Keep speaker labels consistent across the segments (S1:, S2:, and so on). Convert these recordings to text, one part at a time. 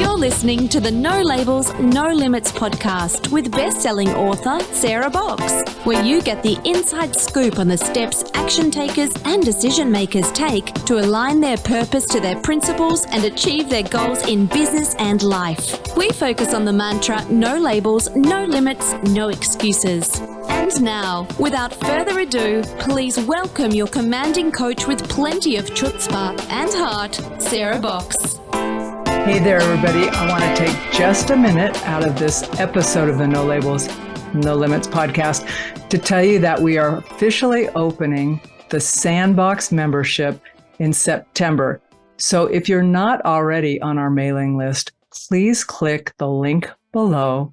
S1: You're listening to the No Labels, No Limits podcast with best-selling author Sarah Box, where you get the inside scoop on the steps action takers and decision makers take to align their purpose to their principles and achieve their goals in business and life. We focus on the mantra, no labels, no limits, no excuses. And now, without further ado, please welcome your commanding coach with plenty of chutzpah and heart, Sarah Box.
S2: Hey there, everybody. I want to take just a minute out of this episode of the No Labels, No Limits podcast to tell you that we are officially opening the Sandbox membership in September. So if you're not already on our mailing list, please click the link below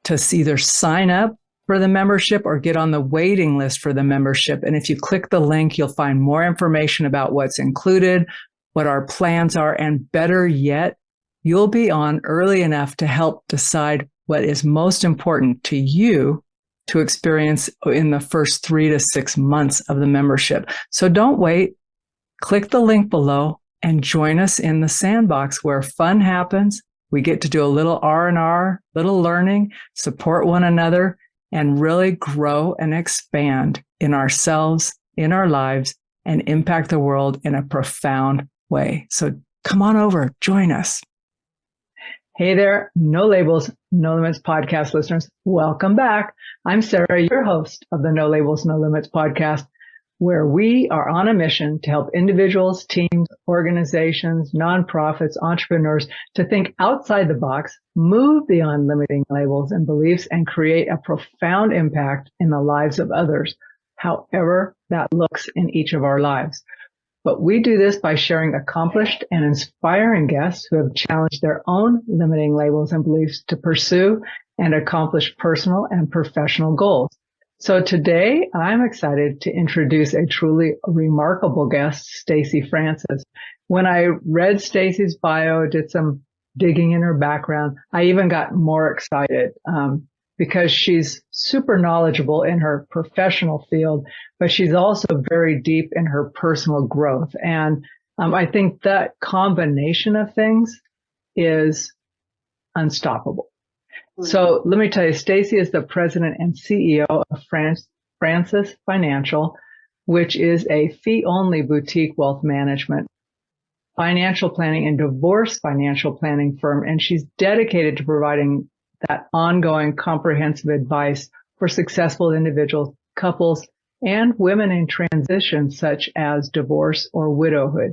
S2: to either sign up for the membership or get on the waiting list for the membership. And if you click the link, you'll find more information about what's included, what our plans are, and better yet, you'll be on early enough to help decide what is most important to you to experience in the first 3 to 6 months of the membership. So don't wait. Click the link below and join us in the Sandbox where fun happens. We get to do a little R&R, little learning, support one another, and really grow and expand in ourselves, in our lives, and impact the world in a profound way. So come on over, join us. Hey there, No Labels, No Limits podcast listeners. Welcome back. I'm Sarah, your host of the No Labels, No Limits podcast, where we are on a mission to help individuals, teams, organizations, nonprofits, entrepreneurs to think outside the box, move beyond limiting labels and beliefs, and create a profound impact in the lives of others, however that looks in each of our lives. But we do this by sharing accomplished and inspiring guests who have challenged their own limiting labels and beliefs to pursue and accomplish personal and professional goals. So today, I'm excited to introduce a truly remarkable guest, Stacy Francis. When I read Stacy's bio, did some digging in her background, I even got more excited because she's super knowledgeable in her professional field, but she's also very deep in her personal growth. And I think that combination of things is unstoppable. So let me tell you, Stacy is the president and CEO of Francis Financial, which is a fee-only boutique wealth management, financial planning, and divorce financial planning firm. And she's dedicated to providing that ongoing comprehensive advice for successful individuals, couples, and women in transition, such as divorce or widowhood.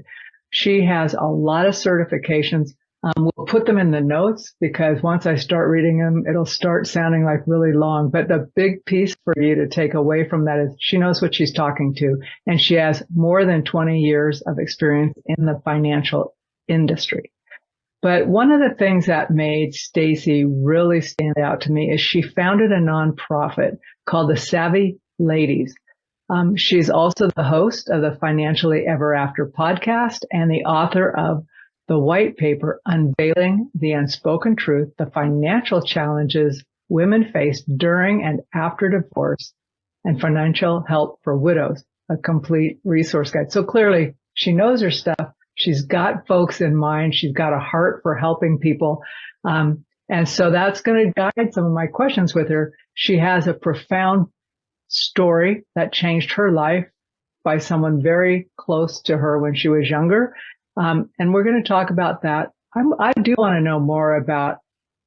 S2: She has a lot of certifications. We'll put them in the notes because once I start reading them, it'll start sounding like really long. But the big piece for you to take away from that is she knows what she's talking to, and she has more than 20 years of experience in the financial industry. But one of the things that made Stacy really stand out to me is she founded a nonprofit called the Savvy Ladies. She's also the host of the Financially Ever After podcast and the author of the white paper, Unveiling the Unspoken Truth, the Financial Challenges Women Face During and After Divorce, and Financial Help for Widows, a complete resource guide. So clearly, she knows her stuff. She's got folks in mind. She's got a heart for helping people. And so that's going to guide some of my questions with her. She has a profound story that changed her life by someone very close to her when she was younger. And we're going to talk about that. I do want to know more about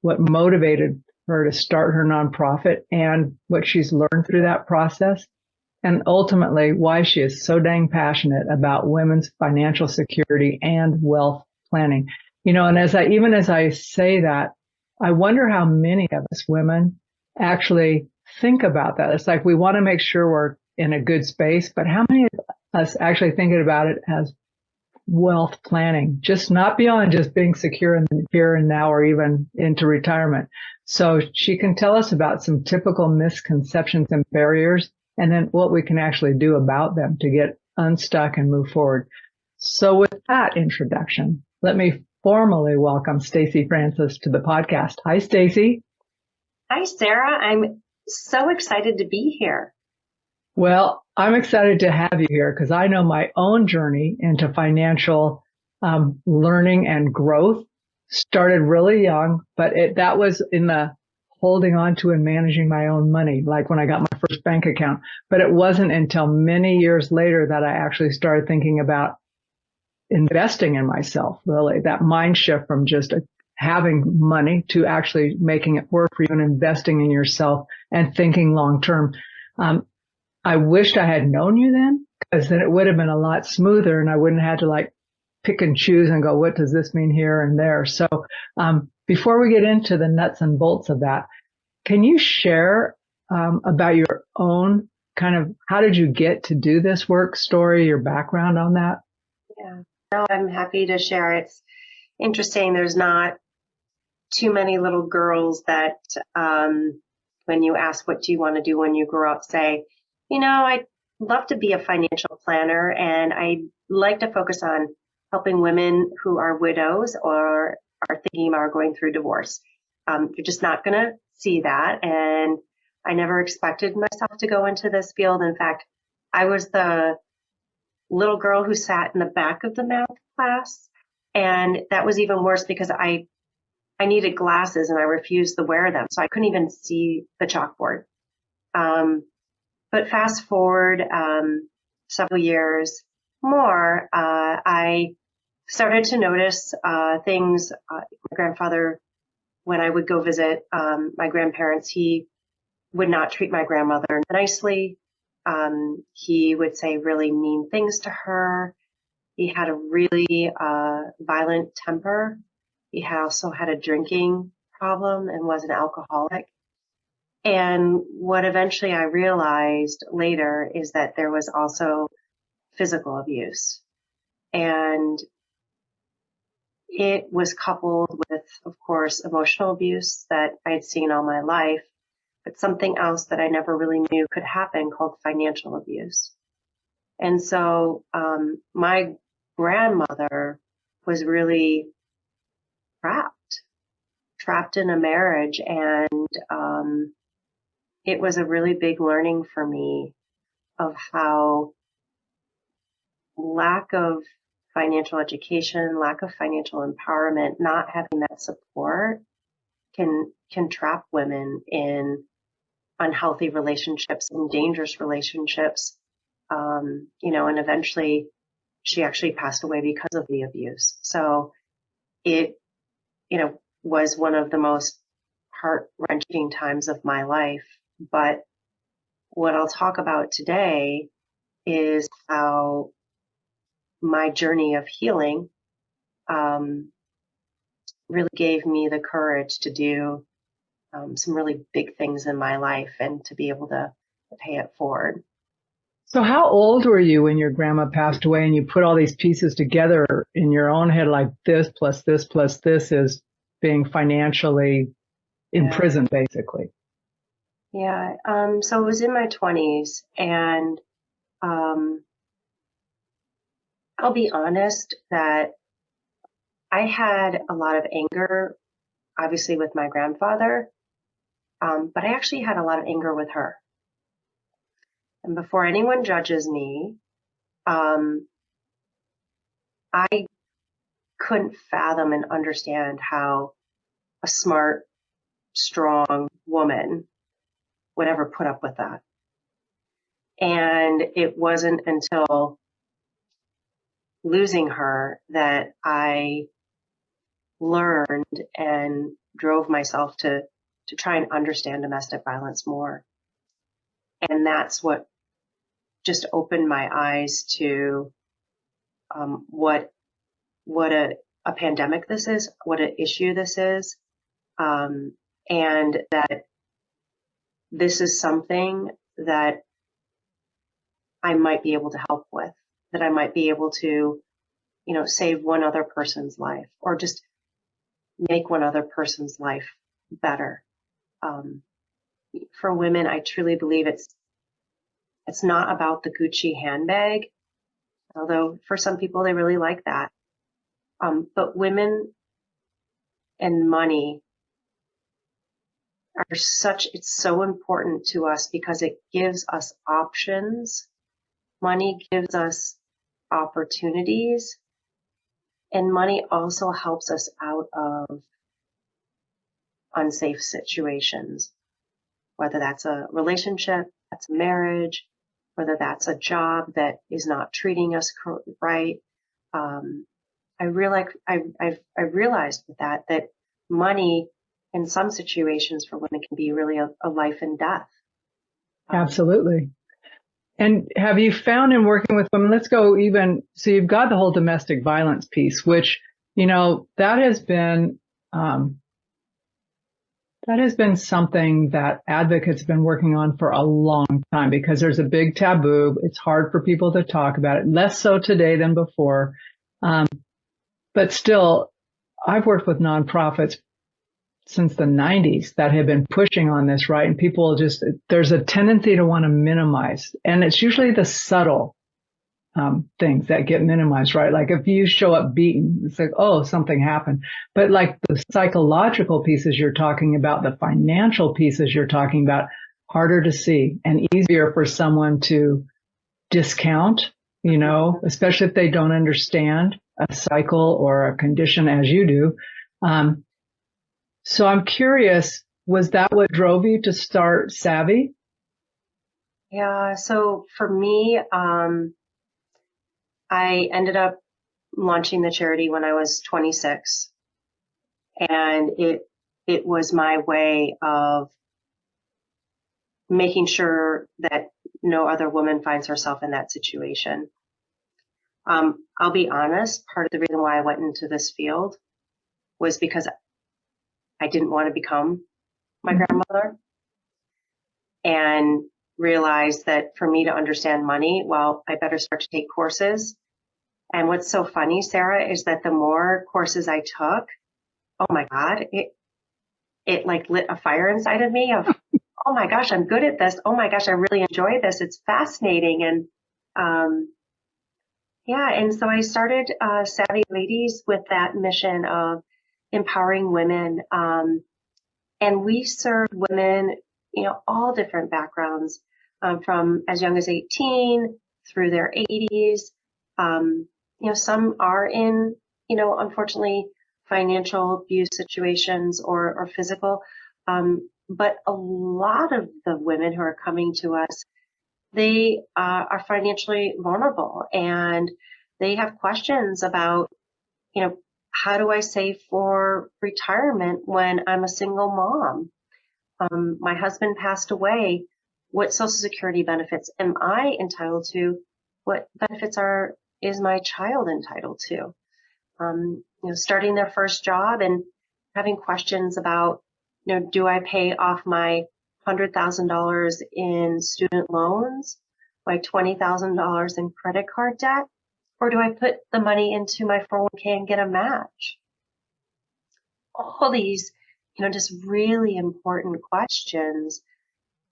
S2: what motivated her to start her nonprofit and what she's learned through that process, and ultimately why she is so dang passionate about women's financial security and wealth planning. You know, and as I say that, I wonder how many of us women actually think about that. It's like we want to make sure we're in a good space, but how many of us actually thinking about it as wealth planning, just not beyond just being secure in the here and now or even into retirement. So she can tell us about some typical misconceptions and barriers and then what we can actually do about them to get unstuck and move forward. So with that introduction, let me formally welcome Stacy Francis to the podcast. Hi, Stacy.
S3: Hi, Sarah. I'm so excited to be here.
S2: Well, I'm excited to have you here because I know my own journey into financial learning and growth started really young, but that was in the holding on to and managing my own money, like when I got my first bank account. But it wasn't until many years later that I actually started thinking about investing in myself, really, that mind shift from just having money to actually making it work for you and investing in yourself and thinking long term. I wished I had known you then, because then it would have been a lot smoother and I wouldn't have had to like pick and choose and go, what does this mean here and there? So before we get into the nuts and bolts of that, can you share about your own kind of, how did you get to do this work story, your background on that?
S3: Yeah, no, I'm happy to share. It's interesting. There's not too many little girls that when you ask, what do you want to do when you grow up, say, I'd love to be a financial planner, and I like to focus on helping women who are widows or are thinking about going through divorce. You're just not going to see that. And I never expected myself to go into this field. In fact, I was the little girl who sat in the back of the math class. And that was even worse because I needed glasses and I refused to wear them. So I couldn't even see the chalkboard. But fast forward several years more, I started to notice things. My grandfather, when I would go visit my grandparents, he would not treat my grandmother nicely. He would say really mean things to her. He had a really violent temper. He also had a drinking problem and was an alcoholic. And what eventually I realized later is that there was also physical abuse. And it was coupled with, of course, emotional abuse that I had seen all my life, but something else that I never really knew could happen called financial abuse. And so my grandmother was really trapped in a marriage. And it was a really big learning for me of how lack of financial education, lack of financial empowerment, not having that support can trap women in unhealthy relationships and dangerous relationships. And eventually she actually passed away because of the abuse. So it, was one of the most heart-wrenching times of my life. But what I'll talk about today is how my journey of healing really gave me the courage to do some really big things in my life and to be able to pay it forward.
S2: So how old were you when your grandma passed away and you put all these pieces together in your own head, like this plus this plus this is being financially imprisoned, basically?
S3: Yeah. So it was in my 20s, and I'll be honest that I had a lot of anger, obviously, with my grandfather, but I actually had a lot of anger with her. And before anyone judges me, I couldn't fathom and understand how a smart, strong woman would ever put up with that. And it wasn't until losing her that I learned and drove myself to try and understand domestic violence more. And that's what just opened my eyes to what a pandemic this is, what an issue this is, and that this is something that I might be able to help with, that I might be able to, save one other person's life or just make one other person's life better. For women, I truly believe it's not about the Gucci handbag, although for some people they really like that. But women and money it's so important to us because it gives us options. Money gives us opportunities. And money also helps us out of unsafe situations, whether that's a relationship, that's a marriage, whether that's a job that is not treating us right. I've realized with that money in some situations for women can be really a life and death.
S2: Absolutely. And have you found in working with women, let's go even, so you've got the whole domestic violence piece, which, that has been something that advocates have been working on for a long time because there's a big taboo. It's hard for people to talk about it, less so today than before. But still, I've worked with nonprofits since the 90s that have been pushing on this, right? And people there's a tendency to want to minimize. And it's usually the subtle things that get minimized, right? Like if you show up beaten, it's like, oh, something happened. But like the psychological pieces you're talking about, the financial pieces you're talking about, harder to see and easier for someone to discount, especially if they don't understand a cycle or a condition as you do. So I'm curious, was that what drove you to start Savvy?
S3: Yeah. So for me, I ended up launching the charity when I was 26, and it was my way of making sure that no other woman finds herself in that situation. I'll be honest, part of the reason why I went into this field was because I didn't want to become my grandmother, and realized that for me to understand money, well, I better start to take courses. And what's so funny, Sarah, is that the more courses I took, oh my God, it like lit a fire inside of me of, oh my gosh, I'm good at this. Oh my gosh, I really enjoy this. It's fascinating. And and so I started Savvy Ladies with that mission of empowering women. And we serve women, all different backgrounds, from as young as 18 through their 80s. Some are in, unfortunately, financial abuse situations or physical. But a lot of the women who are coming to us, they are financially vulnerable, and they have questions about, how do I save for retirement when I'm a single mom? My husband passed away. What Social Security benefits am I entitled to? What benefits is my child entitled to? Starting their first job and having questions about, do I pay off my $100,000 in student loans, my $20,000 in credit card debt, or do I put the money into my 401k and get a match? All these, just really important questions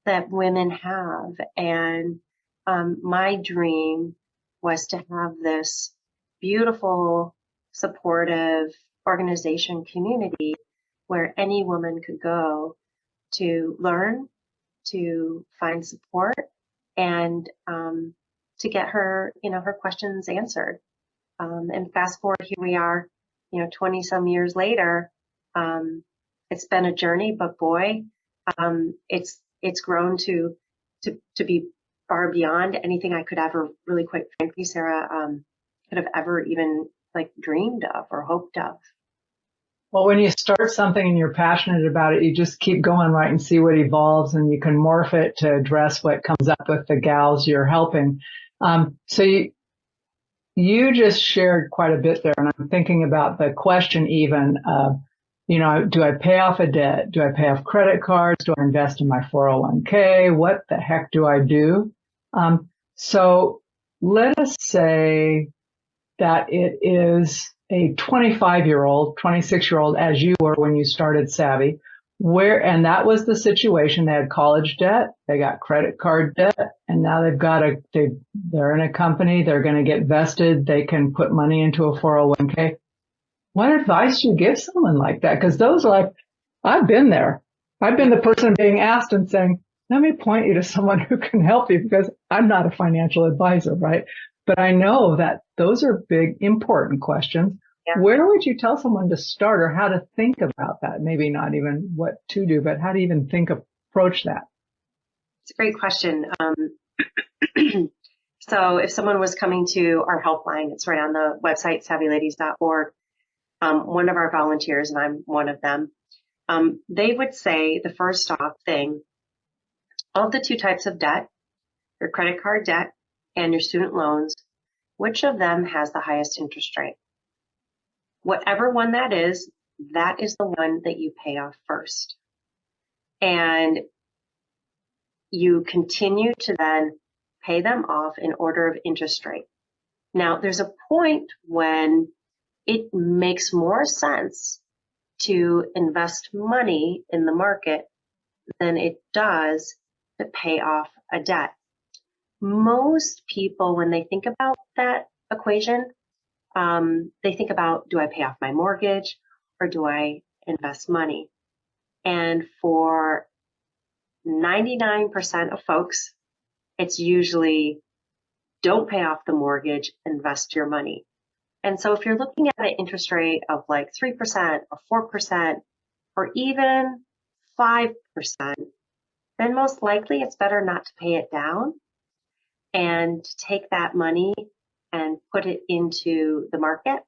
S3: that women have. And my dream was to have this beautiful, supportive organization community where any woman could go to learn, to find support, and to get her, her questions answered. And fast forward, here we are, 20 some years later. It's been a journey, but boy, it's grown to be far beyond anything I could ever, really, quite frankly, Sarah, could have ever even dreamed of or hoped of.
S2: Well, when you start something and you're passionate about it, you just keep going, right, and see what evolves, and you can morph it to address what comes up with the gals you're helping. So you just shared quite a bit there, and I'm thinking about the question even of, do I pay off a debt? Do I pay off credit cards? Do I invest in my 401k? What the heck do I do? So let us say that it is a 25-year-old, 26-year-old, as you were when you started Savvy, and that was the situation. They had college debt, they got credit card debt, and now they're in a company, they're going to get vested, they can put money into a 401k. What advice do you give someone like that? Because those are I've been there. I've been the person being asked and saying, let me point you to someone who can help you, because I'm not a financial advisor, right? But I know that those are big, important questions.
S3: Yeah.
S2: Where would you tell someone to start or how to think about that? Maybe not even what to do, but how to even approach that?
S3: It's a great question. So if someone was coming to our helpline, it's right on the website, savvyladies.org. One of our volunteers, and I'm one of them, they would say the first off thing, of the two types of debt, your credit card debt and your student loans, which of them has the highest interest rate? Whatever one that is the one that you pay off first. And you continue to then pay them off in order of interest rate. Now, there's a point when it makes more sense to invest money in the market than it does to pay off a debt. Most people, when they think about that equation, they think about, do I pay off my mortgage or do I invest money? And for 99% of folks, it's usually don't pay off the mortgage, invest your money. And so if you're looking at an interest rate of like 3% or 4% or even 5%, then most likely it's better not to pay it down and take that money and put it into the market.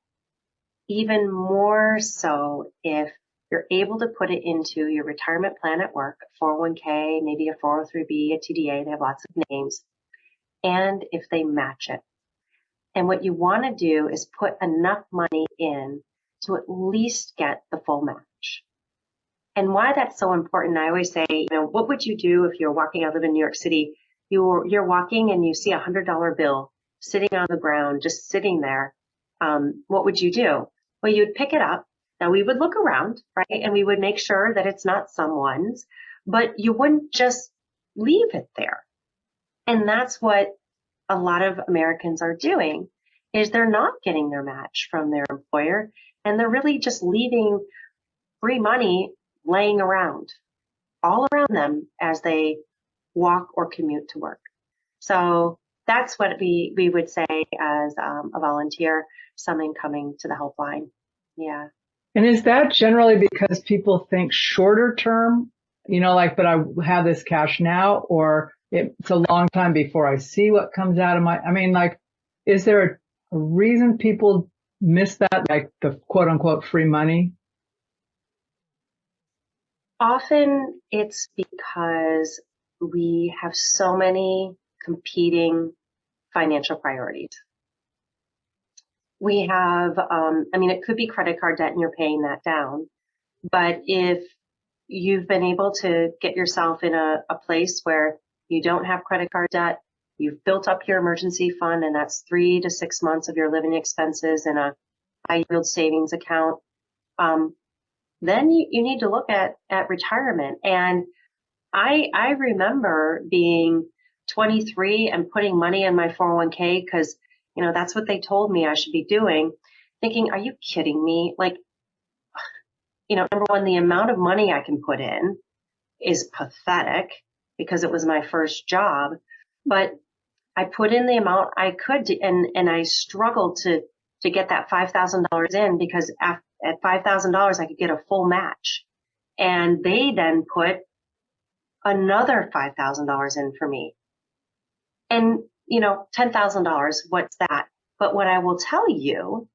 S3: Even more so if you're able to put it into your retirement plan at work, 401k, maybe a 403b, a TDA, they have lots of names, and if they match it. And what you want to do is put enough money in to at least get the full match. And why that's so important, I always say, what would you do if you're walking, I live in New York City, you're walking and you see a $100 bill sitting on the ground, just sitting there. What would you do? Well, you'd pick it up. Now we would look around, right? And we would make sure that it's not someone's, but you wouldn't just leave it there. And that's what a lot of Americans are doing, is they're not getting their match from their employer, and they're really just leaving free money laying around, all around them as they walk or commute to work. So that's what we would say as a volunteer, someone coming to the helpline. Yeah.
S2: And is that generally because people think shorter term, but I have this cash now, or it's a long time before I see what comes out of is there a reason people miss that, like the quote unquote free money?
S3: Often it's because we have so many competing financial priorities. We have, it could be credit card debt and you're paying that down. But if you've been able to get yourself in a place where you don't have credit card debt, you've built up your emergency fund, and that's 3 to 6 months of your living expenses in a high yield savings account, then you need to look at retirement. And I remember being 23 and putting money in my 401k because, that's what they told me I should be doing, thinking, are you kidding me? Number one, the amount of money I can put in is pathetic because it was my first job, but I put in the amount I could, and I struggled to get that $5,000 in because at $5,000, I could get a full match. And they then put another $5,000 in for me. And, $10,000, what's that? But what I will tell you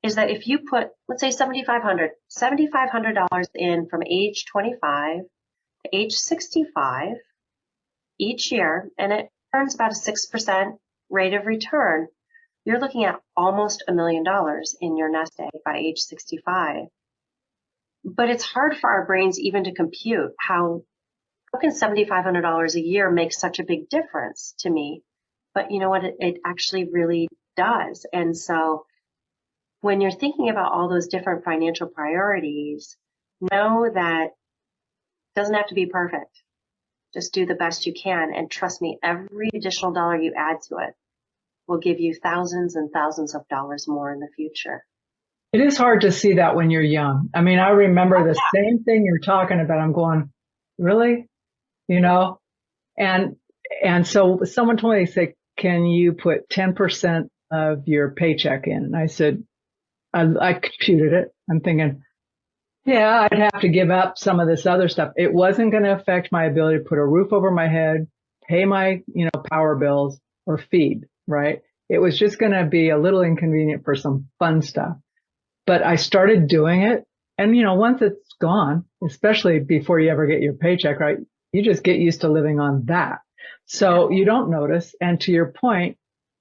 S3: is that if you put, let's say $7,500 in from age 25 to age 65 each year, and it earns about a 6% rate of return, you're looking at almost $1 million in your nest egg by age 65. But it's hard for our brains even to compute how can $7,500 a year make such a big difference to me? But you know what? It actually really does. And so when you're thinking about all those different financial priorities, know that it doesn't have to be perfect. Just do the best you can. And trust me, every additional dollar you add to it will give you thousands and thousands of dollars more in the future.
S2: It is hard to see that when you're young. I remember the same thing you're talking about. I'm going, really? And so someone told me, they said, can you put 10% of your paycheck in? And I said, I computed it. I'm thinking, yeah, I'd have to give up some of this other stuff. It wasn't going to affect my ability to put a roof over my head, pay my, power bills or feed, right? It was just going to be a little inconvenient for some fun stuff. But I started doing it. And, once it's gone, especially before you ever get your paycheck, right? You just get used to living on that. So you don't notice. And to your point,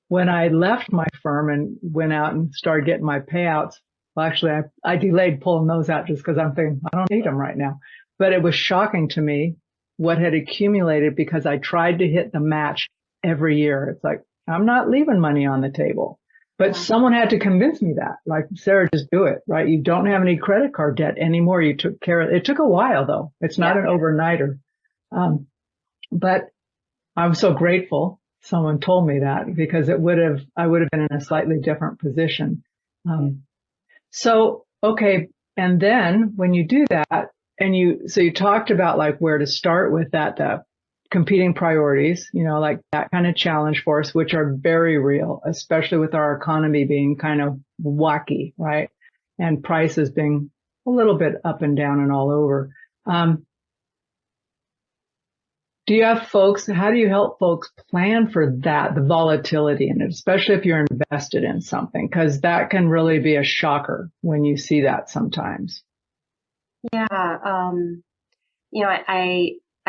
S2: when I left my firm and went out and started getting my payouts, well, actually, I delayed pulling those out just because I'm thinking I don't need them right now. But it was shocking to me what had accumulated because I tried to hit the match every year. It's like, I'm not leaving money on the table. But someone had to convince me that, like, Sarah, just do it, right? You don't have any credit card debt anymore. You took care of it. It took a while, though. It's not an overnighter. But I'm so grateful someone told me that because I would have been in a slightly different position. So, okay. And then when you do that so you talked about like where to start with that, the competing priorities, like that kind of challenge for us, which are very real, especially with our economy being kind of wacky, right? And prices being a little bit up and down and all over. Do you have how do you help folks plan for that, the volatility in it, especially if you're invested in something? Because that can really be a shocker when you see that sometimes.
S3: Yeah.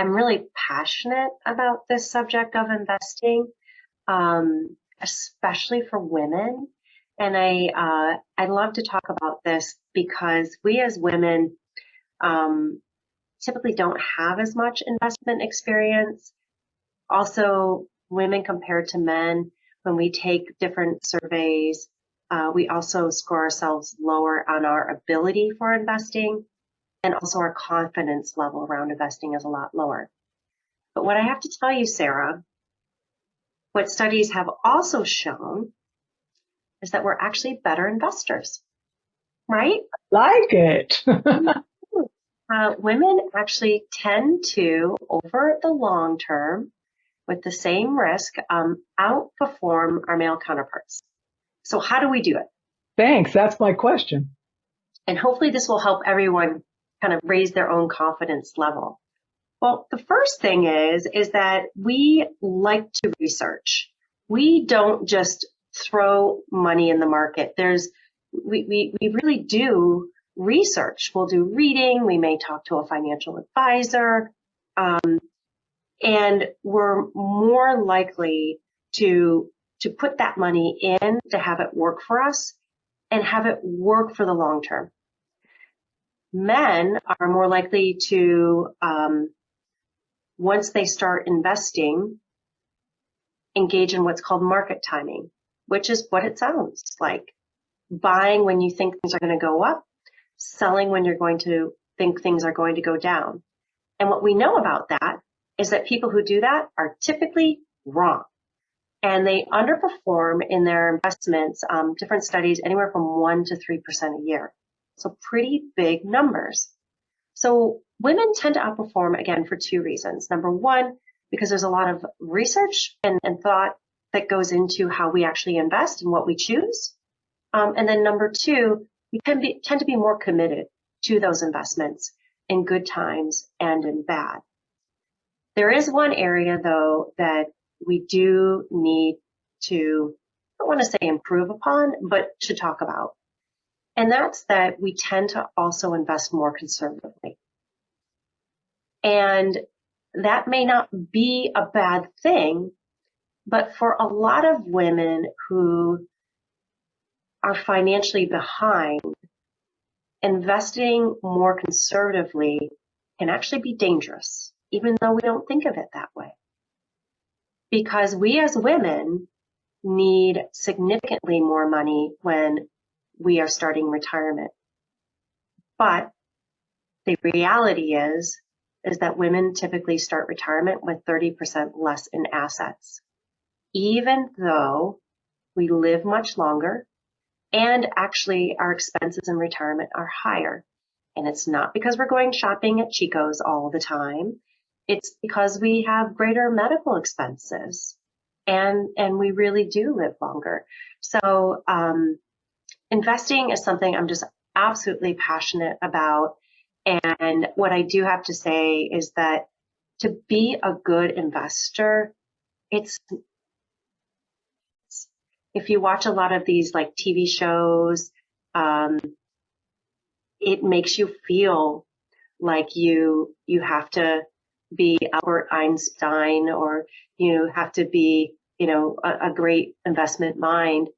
S3: I'm really passionate about this subject of investing, especially for women. And I love to talk about this because we as women, typically don't have as much investment experience. Also, women compared to men, when we take different surveys, we also score ourselves lower on our ability for investing, and also our confidence level around investing is a lot lower. But what I have to tell you, Sarah, what studies have also shown is that we're actually better investors, right?
S2: Like it.
S3: Women actually tend to, over the long term, with the same risk, outperform our male counterparts. So how do we do it?
S2: Thanks. That's my question.
S3: And hopefully this will help everyone kind of raise their own confidence level. Well, the first thing is that we like to research. We don't just throw money in the market. We really do research. We'll do reading. We may talk to a financial advisor. And we're more likely to put that money in to have it work for us and have it work for the long term. Men are more likely to, once they start investing, engage in what's called market timing, which is what it sounds like. Buying when you think things are going to go up, selling when you're going to think things are going to go down. And what we know about that is that people who do that are typically wrong. And they underperform in their investments, different studies, anywhere from 1% to 3% a year. So pretty big numbers. So women tend to outperform, again, for two reasons. Number one, because there's a lot of research and thought that goes into how we actually invest and what we choose. And then number two, we tend to be more committed to those investments in good times and in bad. There is one area, though, that we do need to, I don't want to say improve upon, but to talk about. And that's that we tend to also invest more conservatively. And that may not be a bad thing, but for a lot of women who are financially behind, investing more conservatively can actually be dangerous, even though we don't think of it that way. Because we as women need significantly more money when we are starting retirement. But the reality is that women typically start retirement with 30% less in assets, even though we live much longer and actually our expenses in retirement are higher. And it's not because we're going shopping at Chico's all the time. It's because we have greater medical expenses and we really do live longer. So, investing is something I'm just absolutely passionate about. And what I do have to say is that to be a good investor, if you watch a lot of these like TV shows, it makes you feel like you have to be Albert Einstein, or you have to be, a great investment mind.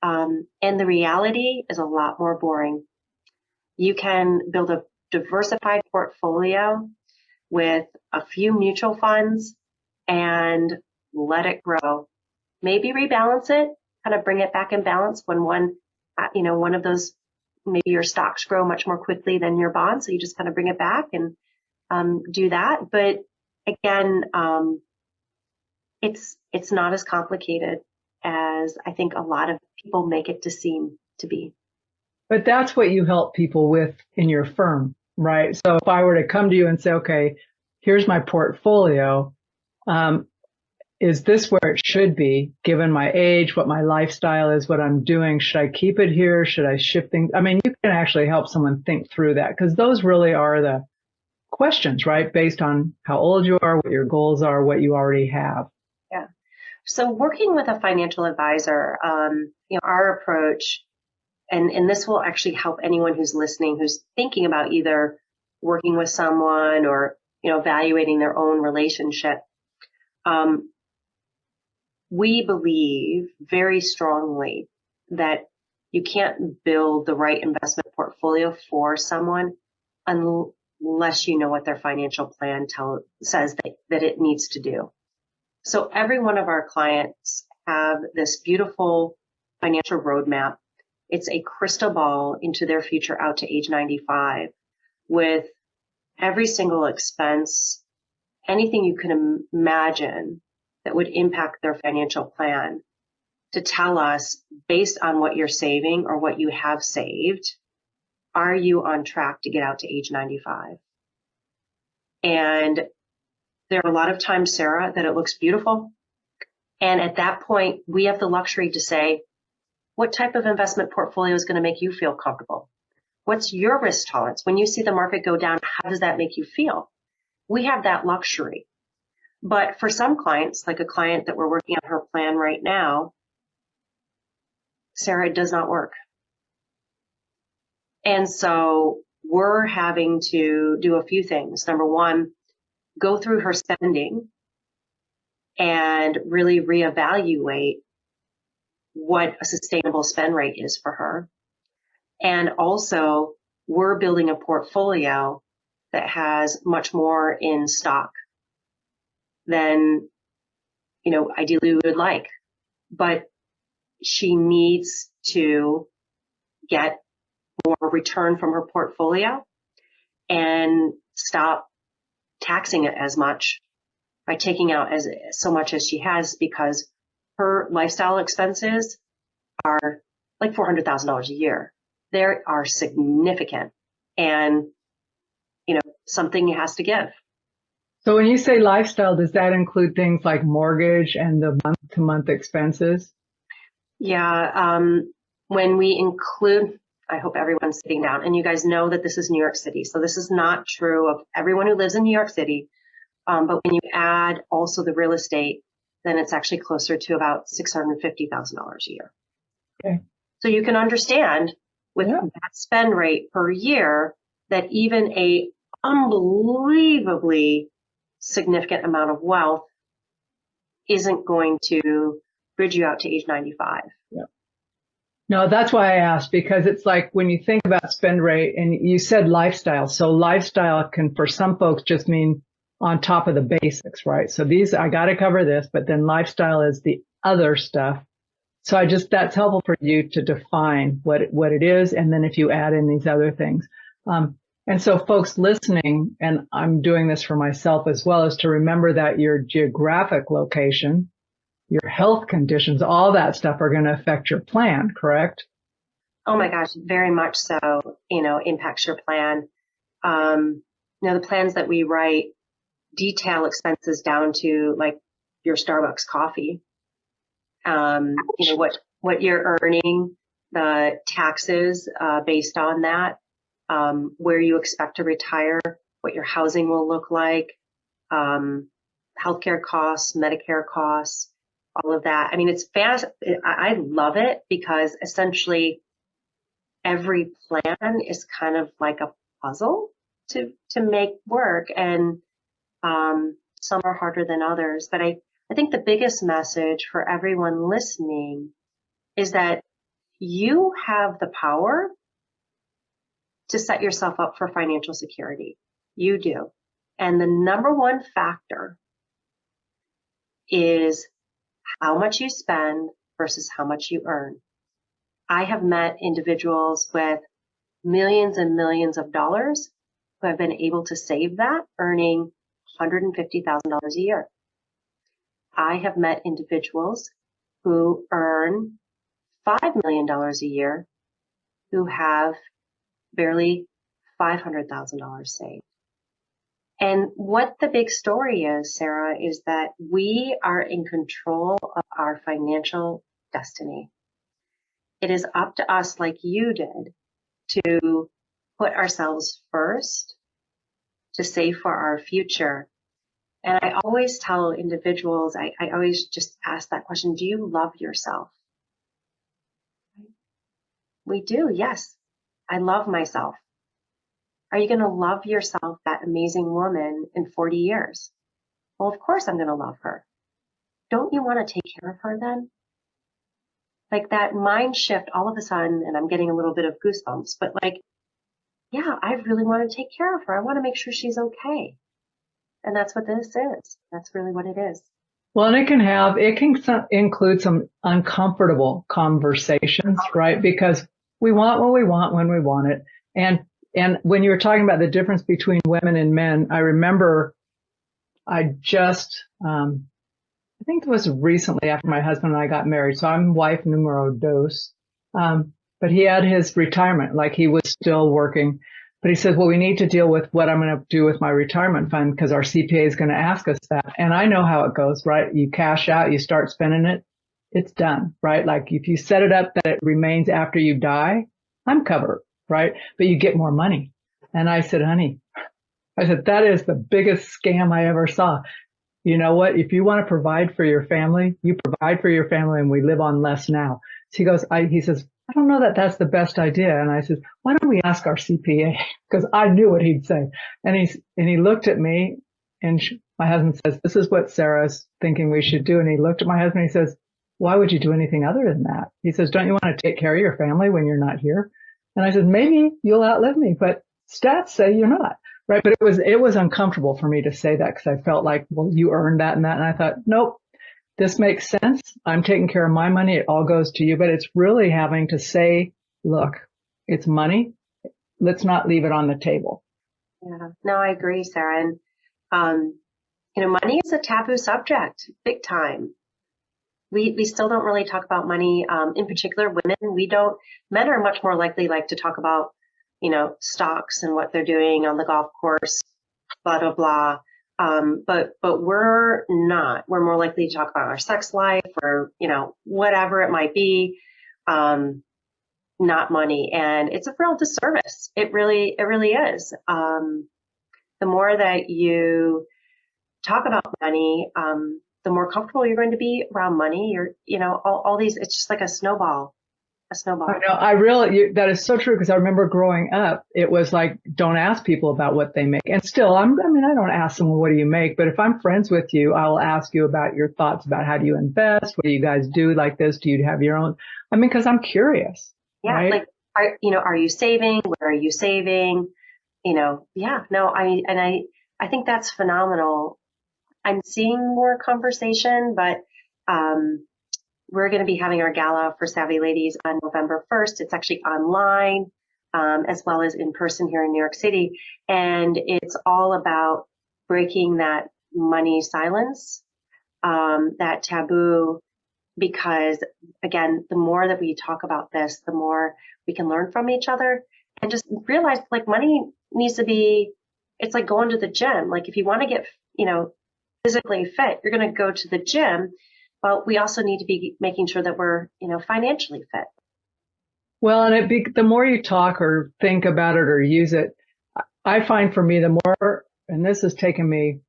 S3: And the reality is a lot more boring. You can build a diversified portfolio with a few mutual funds and let it grow. Maybe rebalance it, kind of bring it back in balance when one of those, maybe your stocks grow much more quickly than your bonds. So you just kind of bring it back and do that. But again, it's not as complicated as I think a lot of people make it to seem to be.
S2: But that's what you help people with in your firm, right? So if I were to come to you and say, okay, here's my portfolio, is this where it should be given my age, what my lifestyle is, what I'm doing? Should I keep it here? Should I shift things? I mean, you can actually help someone think through that, because those really are the questions, right? Based on how old you are, what your goals are, what you already have.
S3: Yeah. So working with a financial advisor, our approach, and this will actually help anyone who's listening, who's thinking about either working with someone or, evaluating their own relationship. We believe very strongly that you can't build the right investment portfolio for someone unless you know what their financial plan says that it needs to do. So every one of our clients have this beautiful financial roadmap. It's a crystal ball into their future out to age 95 with every single expense, anything you can imagine that would impact their financial plan, to tell us, based on what you're saving or what you have saved, are you on track to get out to age 95? And there are a lot of times, Sarah, that it looks beautiful. And at that point, we have the luxury to say, what type of investment portfolio is going to make you feel comfortable? What's your risk tolerance? When you see the market go down, how does that make you feel? We have that luxury. But for some clients, like a client that we're working on her plan right now, Sarah, it does not work. And so we're having to do a few things. Number one, go through her spending and really reevaluate what a sustainable spend rate is for her. And also, we're building a portfolio that has much more in stock than, ideally we would like. But she needs to get more return from her portfolio and stop taxing it as much by taking out so much as she has, because her lifestyle expenses are like $400,000 a year. They are significant, and something has to give.
S2: So when you say lifestyle, does that include things like mortgage and the month-to-month expenses?
S3: Yeah. When we include, I hope everyone's sitting down, and you guys know that this is New York City. So this is not true of everyone who lives in New York City. But when you add also the real estate, then it's actually closer to about $650,000 a year.
S2: Okay.
S3: So you can understand with that spend rate per year that even a unbelievably significant amount of wealth isn't going to bridge you out to age 95.
S2: Yeah. No, that's why I asked, because it's like when you think about spend rate, and you said lifestyle. So lifestyle can, for some folks, just mean on top of the basics, right? So I got to cover this, but then lifestyle is the other stuff. So that's helpful for you to define what it is. And then if you add in these other things. And so folks listening, and I'm doing this for myself as well, is to remember that your geographic location, your health conditions, all that stuff are going to affect your plan, correct?
S3: Oh my gosh, very much so, impacts your plan. The plans that we write detail expenses down to like your Starbucks coffee, what you're earning, the taxes based on that, where you expect to retire, what your housing will look like, healthcare costs, Medicare costs, all of that. I mean, it's fast. I love it because essentially every plan is kind of like a puzzle to make work, and some are harder than others. But I think the biggest message for everyone listening is that you have the power to set yourself up for financial security. You do. And the number one factor is how much you spend versus how much you earn. I have met individuals with millions and millions of dollars who have been able to save that, earning $150,000 a year. I have met individuals who earn $5 million a year who have barely $500,000 saved. And what the big story is, Sarah, is that we are in control of our financial destiny. It is up to us, like you did, to put ourselves first, to save for our future. And I always tell individuals, I always just ask that question, do you love yourself? We do, yes. I love myself. Are you going to love yourself, that amazing woman, in 40 years? Well, of course I'm going to love her. Don't you want to take care of her then? Like that mind shift all of a sudden, and I'm getting a little bit of goosebumps, but like, yeah, I really want to take care of her. I want to make sure she's okay. And that's what this is. That's really what it is.
S2: Well, and it can include some uncomfortable conversations, right? Because we want what we want when we want it. And when you were talking about the difference between women and men, I remember I think it was recently after my husband and I got married. So I'm wife numero dos. But he had his retirement, like he was still working. But he said, well, we need to deal with what I'm going to do with my retirement fund because our CPA is going to ask us that. And I know how it goes, right? You cash out, you start spending it, it's done, right? Like if you set it up that it remains after you die, I'm covered, right? But you get more money. And I said, honey, that is the biggest scam I ever saw. You know what? If you want to provide for your family, you provide for your family and we live on less now. So he says, I don't know that that's the best idea. And I said, why don't we ask our CPA? Because I knew what he'd say. And he looked at me and my husband says, this is what Sarah's thinking we should do. And he looked at my husband and he says, why would you do anything other than that? He says, don't you want to take care of your family when you're not here? And I said, maybe you'll outlive me, but stats say you're not. Right. But it was uncomfortable for me to say that because I felt like, well, you earned that and that. And I thought, nope, this makes sense. I'm taking care of my money. It all goes to you. But it's really having to say, look, it's money. Let's not leave it on the table.
S3: Yeah, no, I agree, Sarah. And, money is a taboo subject, big time. We still don't really talk about money. In particular, women, men are much more likely to talk about, stocks and what they're doing on the golf course, blah, blah, blah. But we're not. We're more likely to talk about our sex life or, whatever it might be, not money. And it's a real disservice. It really is. The more that you talk about money, the more comfortable you're going to be around money. All these, it's just like a snowball. I know. That is so true because I remember growing up, it was like, don't ask people about what they make. And still, I don't ask them, what do you make? But if I'm friends with you, I'll ask you about your thoughts about how do you invest? What do you guys do like this? Do you have your own? Because I'm curious. Yeah. Right? Are you saving? Where are you saving? Yeah, no, I think that's phenomenal. I'm seeing more conversation, but, we're going to be having our gala for Savvy Ladies on November 1st. It's actually online, as well as in person here in New York City. And it's all about breaking that money silence, that taboo, because again, the more that we talk about this, the more we can learn from each other and just realize money needs to be, it's like going to the gym. If you want to get, physically fit, you're going to go to the gym. But we also need to be making sure that we're, financially fit.
S2: Well, and the more you talk or think about it or use it, I find for me the more, and this has taken me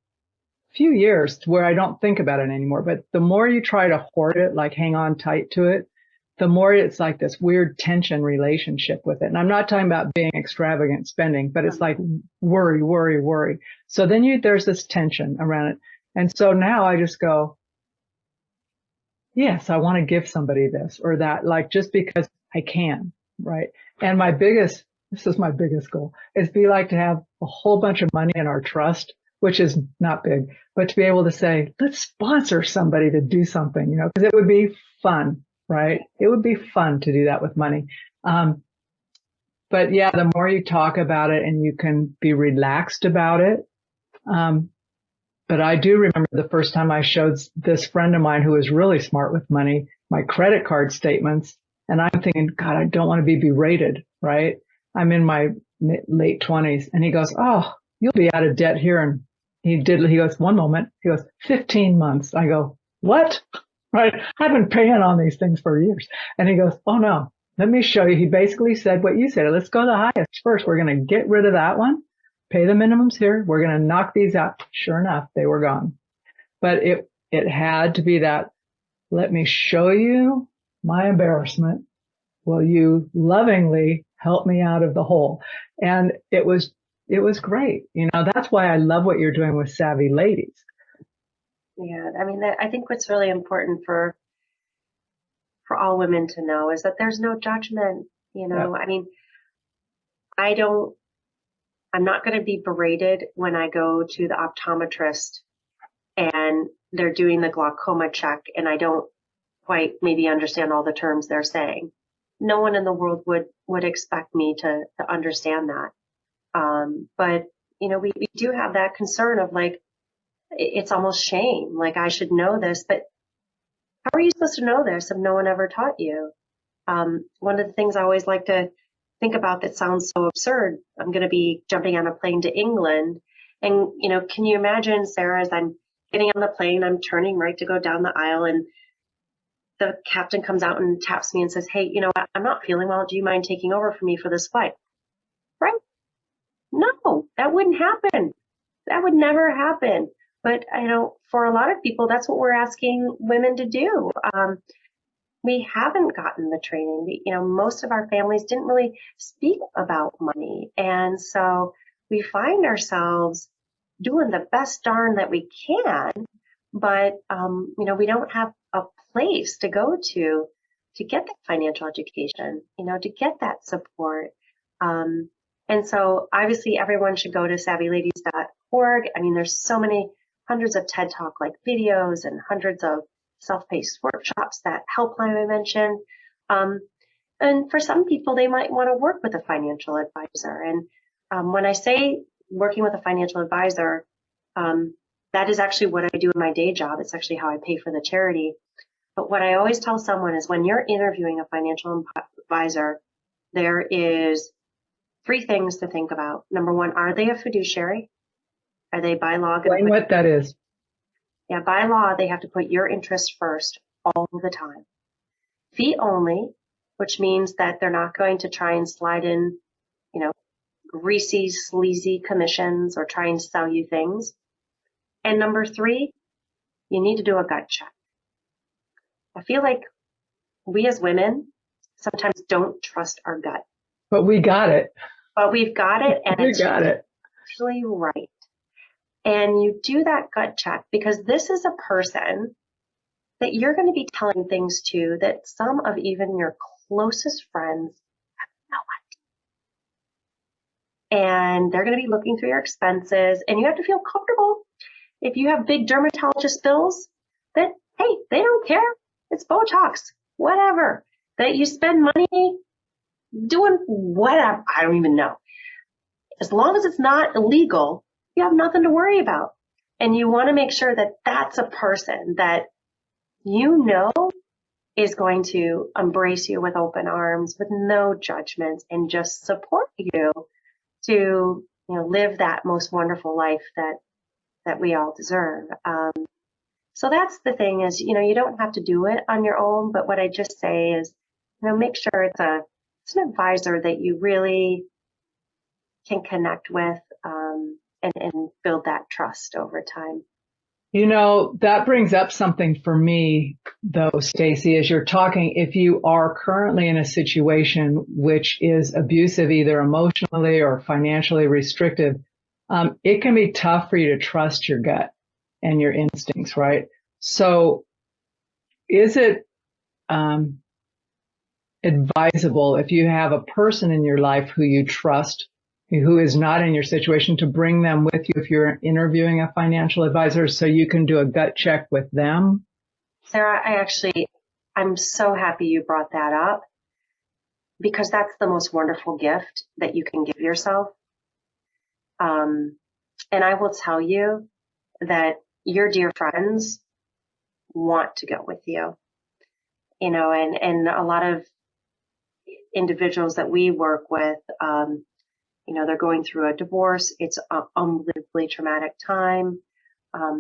S2: a few years to where I don't think about it anymore, but the more you try to hoard it, like hang on tight to it, the more it's like this weird tension relationship with it. And I'm not talking about being extravagant spending, but it's like worry, worry, worry. So then there's this tension around it. And so now I just go, yes, I want to give somebody this or that, like just because I can, right? And this is my biggest goal, is be like to have a whole bunch of money in our trust, which is not big, but to be able to say, let's sponsor somebody to do something, because it would be fun, right? It would be fun to do that with money. But yeah, the more you talk about it and you can be relaxed about it. But I do remember the first time I showed this friend of mine who was really smart with money, my credit card statements. And I'm thinking, God, I don't want to be berated, right? I'm in my late 20s. And he goes, oh, you'll be out of debt here. And he goes, one moment. He goes, 15 months. I go, what? Right? I've been paying on these things for years. And he goes, oh, no, let me show you. He basically said what you said. Let's go the highest first. We're going to get rid of that one. Pay the minimums here. We're going to knock these out. Sure enough, they were gone. But it had to be that, let me show you my embarrassment. Will you lovingly help me out of the hole? And it was great. That's why I love what you're doing with Savvy Ladies.
S3: Yeah. I mean, I think what's really important for all women to know is that there's no judgment, Yep. I mean, I'm not going to be berated when I go to the optometrist and they're doing the glaucoma check and I don't quite maybe understand all the terms they're saying. No one in the world would expect me to understand that. But, we do have that concern of like, it's almost shame. Like I should know this, but how are you supposed to know this if no one ever taught you? One of the things I always like to think about that sounds so absurd. I'm going to be jumping on a plane to England. And, can you imagine, Sarah, as I'm getting on the plane, I'm turning right to go down the aisle and the captain comes out and taps me and says, hey, I'm not feeling well. Do you mind taking over for me for this flight? Right? No, that wouldn't happen. That would never happen. But for a lot of people, that's what we're asking women to do. We haven't gotten the training. Most of our families didn't really speak about money. And so we find ourselves doing the best darn that we can, but, we don't have a place to go to get that financial education, to get that support. And so obviously everyone should go to savvyladies.org. I mean, there's so many hundreds of TED Talk like videos and hundreds of self-paced workshops, that helpline I mentioned. And for some people, they might want to work with a financial advisor. And when I say working with a financial advisor, that is actually what I do in my day job. It's actually how I pay for the charity. But what I always tell someone is when you're interviewing a financial advisor, there is 3 things to think about. Number 1, are they a fiduciary? Are they by law?
S2: Explain what that is.
S3: Yeah, by law, they have to put your interest first all the time. Fee only, which means that they're not going to try and slide in, greasy, sleazy commissions or try and sell you things. And number 3, you need to do a gut check. I feel like we as women sometimes don't trust our gut.
S2: But we got it.
S3: But we've got it, and
S2: we got it.
S3: Actually right. And you do that gut check because this is a person that you're going to be telling things to that some of even your closest friends have no idea. And they're going to be looking through your expenses, and you have to feel comfortable. If you have big dermatologist bills, that, hey, they don't care. It's Botox, whatever. That you spend money doing whatever. I don't even know. As long as it's not illegal, you have nothing to worry about. And you want to make sure that that's a person that is going to embrace you with open arms, with no judgments, and just support you to live that most wonderful life that we all deserve. So that's the thing is, you don't have to do it on your own. But what I just say is, make sure it's a it's an advisor that you really can connect with and build that trust over time.
S2: That brings up something for me, though, Stacy, as you're talking. If you are currently in a situation which is abusive, either emotionally or financially restrictive, it can be tough for you to trust your gut and your instincts, right? So is it advisable, if you have a person in your life who you trust, who is not in your situation, to bring them with you if you're interviewing a financial advisor so you can do a gut check with them?
S3: Sarah, I'm so happy you brought that up, because that's the most wonderful gift that you can give yourself. And I will tell you that your dear friends want to go with you, and a lot of individuals that we work with, they're going through a divorce. It's an unbelievably traumatic time.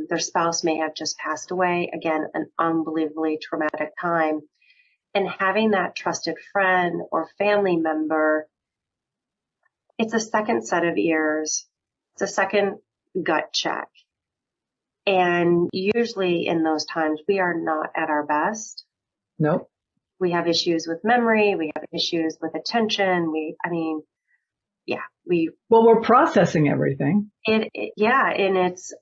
S3: Their spouse may have just passed away. Again, an unbelievably traumatic time. And having that trusted friend or family member, it's a second set of ears. It's a second gut check. And usually in those times, we are not at our best.
S2: Nope.
S3: We have issues with memory. We have issues with attention.
S2: We're processing everything.
S3: And it's,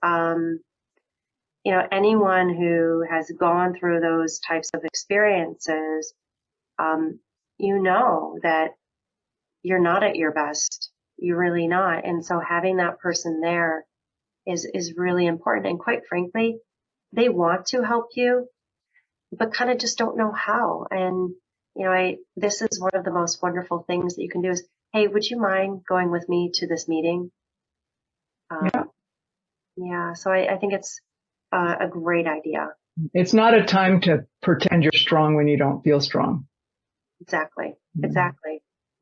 S3: anyone who has gone through those types of experiences, that you're not at your best. You're really not. And so having that person there is really important. And quite frankly, they want to help you, but kind of just don't know how. And, this is one of the most wonderful things that you can do is, hey, would you mind going with me to this meeting? So I think it's a great idea.
S2: It's not a time to pretend you're strong when you don't feel strong.
S3: Exactly.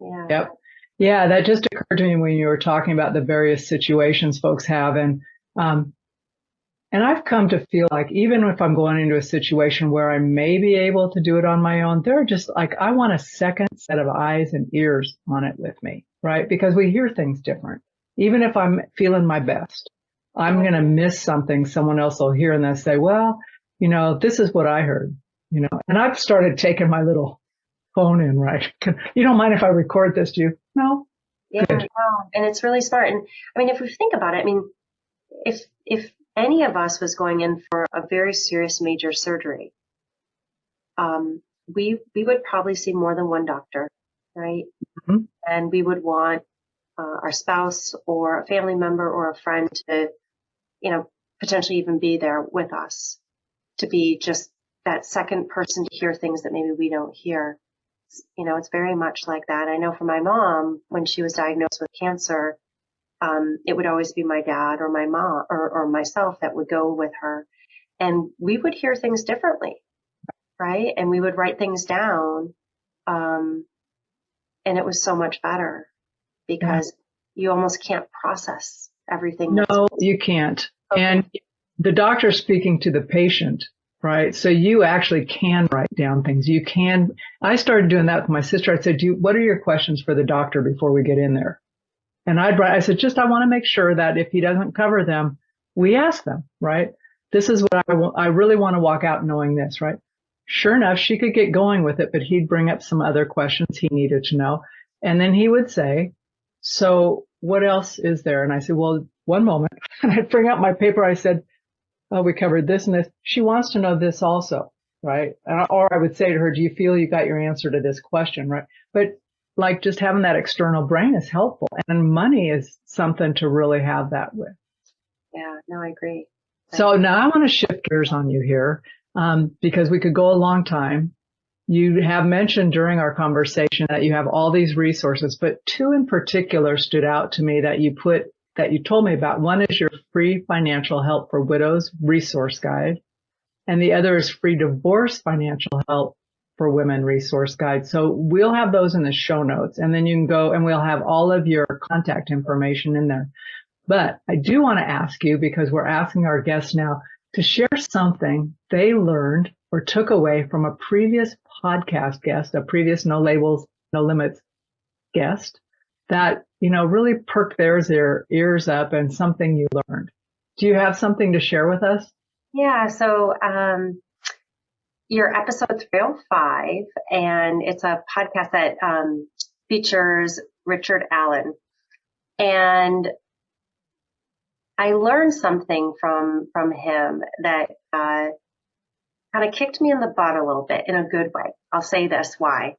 S3: Yeah.
S2: Yep. Yeah, that just occurred to me when you were talking about the various situations folks have. And I've come to feel like even if I'm going into a situation where I may be able to do it on my own, they're just like, I want a second set of eyes and ears on it with me, right? Because we hear things different. Even if I'm feeling my best, I'm going to miss something someone else will hear and they'll say, well, this is what I heard, and I've started taking my little phone in, right? You don't mind if I record this, do you? No?
S3: Yeah,
S2: Good.
S3: no. And it's really smart. And if we think about it, if any of us was going in for a very serious major surgery, we would probably see more than one doctor, right?
S2: Mm-hmm.
S3: And we would want our spouse or a family member or a friend to, potentially even be there with us, to be just that second person to hear things that maybe we don't hear. It's very much like that. I know for my mom, when she was diagnosed with cancer, it would always be my dad or my mom or myself that would go with her. And we would hear things differently, right? And we would write things down. And it was so much better because you almost can't process everything.
S2: No, you can't. Okay. And the doctor's speaking to the patient, right? So you actually can write down things. You can. I started doing that with my sister. I said, what are your questions for the doctor before we get in there? And I said, I want to make sure that if he doesn't cover them, we ask them, right? This is what I really want to walk out knowing this, right? Sure enough, she could get going with it, but he'd bring up some other questions he needed to know. And then he would say, so what else is there? And I said, well, one moment. And I'd bring out my paper. I said, oh, we covered this and this. She wants to know this also, right? Or I would say to her, do you feel you got your answer to this question, right? But like just having that external brain is helpful. And money is something to really have that with.
S3: Yeah, no, I agree.
S2: So now I want to shift gears on you here because we could go a long time. You have mentioned during our conversation that you have all these resources, but two in particular stood out to me that you told me about. One is your free financial help for widows resource guide, and the other is free divorce financial help for women resource guide. So we'll have those in the show notes, and then you can go and we'll have all of your contact information in there. But I do want to ask you, because we're asking our guests now to share something they learned or took away from a previous podcast guest, a previous No Labels, No Limits guest that, really perked their ears up and something you learned. Do you have something to share with us?
S3: Yeah. So, your episode 305, and it's a podcast that features Richard Allen. And I learned something from him that kind of kicked me in the butt a little bit in a good way. I'll say this why.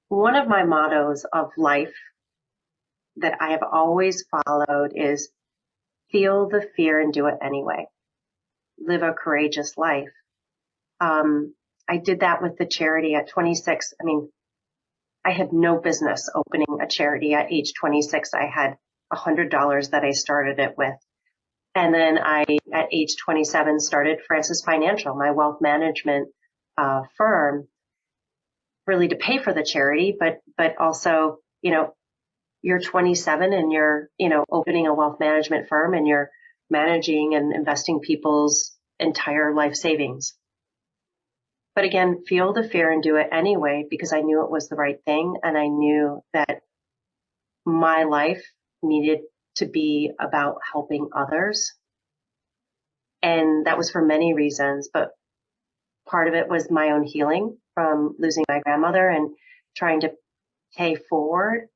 S3: One of my mottos of life that I have always followed is feel the fear and do it anyway. Live a courageous life. I did that with the charity at 26. I mean, I had no business opening a charity at age 26. I had $100 that I started it with. And then I, at age 27, started Francis Financial, my wealth management firm, really to pay for the charity, but also, you're 27 and you're, opening a wealth management firm and you're managing and investing people's entire life savings. But again, feel the fear and do it anyway, because I knew it was the right thing. And I knew that my life needed to be about helping others. And that was for many reasons, but part of it was my own healing from losing my grandmother and trying to pay forward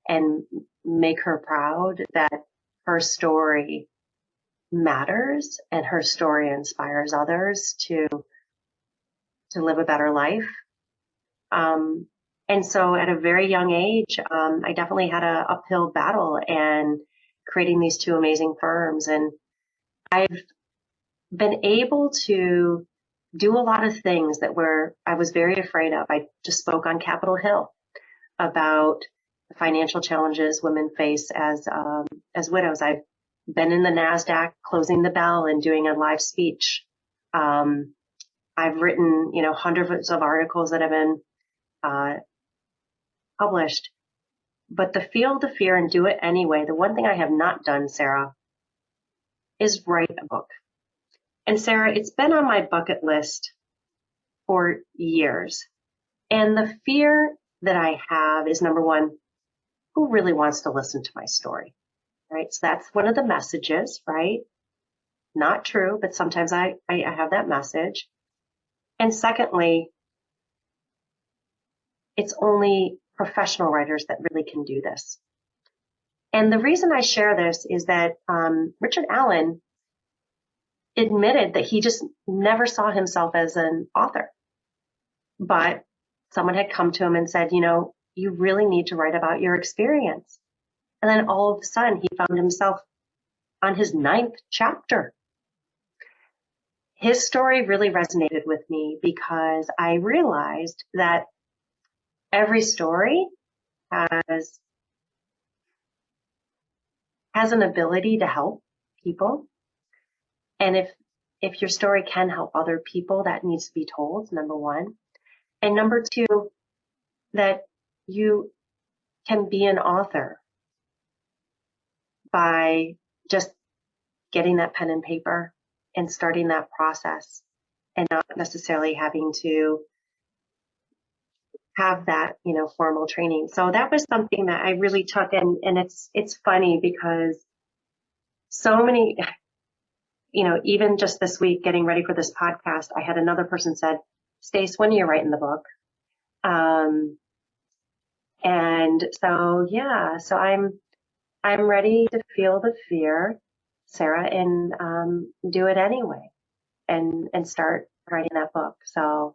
S3: and make her proud that her story matters and her story inspires others to live a better life. And so at a very young age, I definitely had an uphill battle and creating these two amazing firms. And I've been able to do a lot of things that I was very afraid of. I just spoke on Capitol Hill about the financial challenges women face as widows. I've been in the NASDAQ closing the bell and doing a live speech. I've written, hundreds of articles that have been published. But the feel the fear and do it anyway. The one thing I have not done, Sarah, is write a book. And Sarah, it's been on my bucket list for years. And the fear that I have is, number one, who really wants to listen to my story, right? So that's one of the messages, right? Not true, but sometimes I have that message. And secondly, it's only professional writers that really can do this. And the reason I share this is that Richard Allen admitted that he just never saw himself as an author. But someone had come to him and said, you really need to write about your experience. And then all of a sudden, he found himself on his 9th chapter. His story really resonated with me because I realized that every story has an ability to help people. And if your story can help other people, that needs to be told, number one. And number two, that you can be an author by just getting that pen and paper and starting that process and not necessarily having to have that, formal training. So that was something that I really took. And it's funny because so many, even just this week, getting ready for this podcast, I had another person said, Stace, when are you writing the book? And so, yeah, so I'm ready to feel the fear, Sarah, and do it anyway and start writing that book. So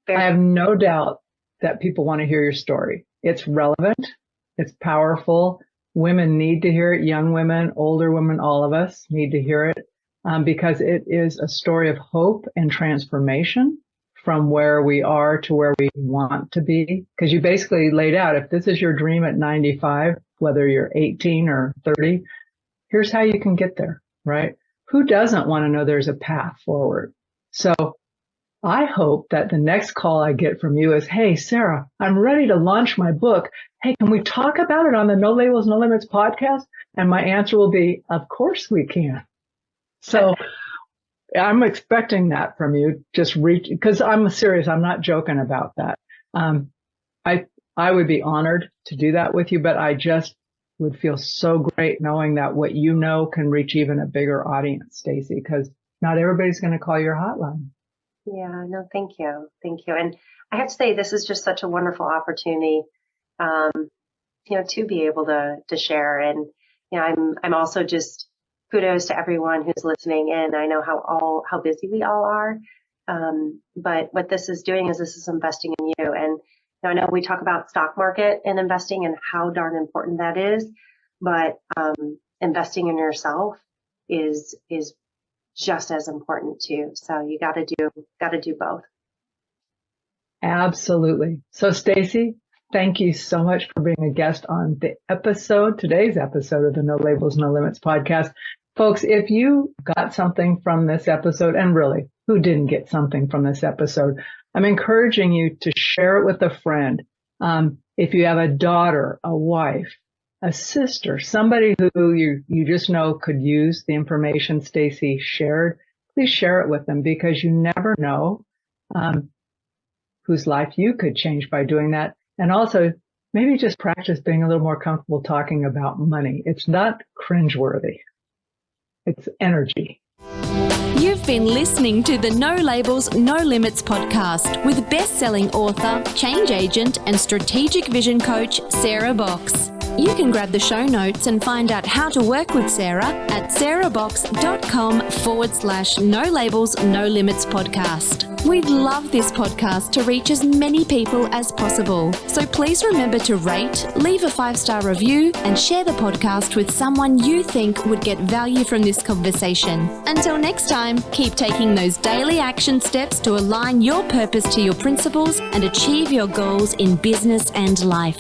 S2: I have no doubt that people want to hear your story. It's relevant. It's powerful. Women need to hear it. Young women, older women, all of us need to hear it because it is a story of hope and transformation from where we are to where we want to be. Because you basically laid out, if this is your dream at 95, whether you're 18 or 30, here's how you can get there, right? Who doesn't want to know there's a path forward? So I hope that the next call I get from you is, hey, Sarah, I'm ready to launch my book. Hey, can we talk about it on the No Labels, No Limits podcast? And my answer will be, of course we can. So I'm expecting that from you. Just reach, because I'm serious. I'm not joking about that. I would be honored to do that with you, but I just would feel so great knowing that what you know can reach even a bigger audience, Stacy, because not everybody's going to call your hotline.
S3: Yeah, no, thank you. Thank you. And I have to say, this is just such a wonderful opportunity, to be able to share. And, I'm also just kudos to everyone who's listening in. I know how busy we all are. But what this is doing is this is investing in you. And I know we talk about stock market and investing and how darn important that is, but investing in yourself is just as important too. So you got to do both.
S2: Absolutely. So Stacy, thank you so much for being a guest on today's episode of the No Labels, No Limits podcast. Folks, if you got something from this episode, and really, who didn't get something from this episode, I'm encouraging you to share it with a friend. If you have a daughter, a wife, a sister, somebody who you just know could use the information Stacy shared, please share it with them, because you never know whose life you could change by doing that. And also, maybe just practice being a little more comfortable talking about money. It's not cringeworthy. It's energy.
S1: You've been listening to the No Labels, No Limits podcast with best-selling author, change agent, and strategic vision coach, Sarah Box. You can grab the show notes and find out how to work with Sarah at sarahbox.com/No Labels, No Limits podcast. We'd love this podcast to reach as many people as possible. So please remember to rate, leave a 5-star review, and share the podcast with someone you think would get value from this conversation. Until next time, keep taking those daily action steps to align your purpose to your principles and achieve your goals in business and life.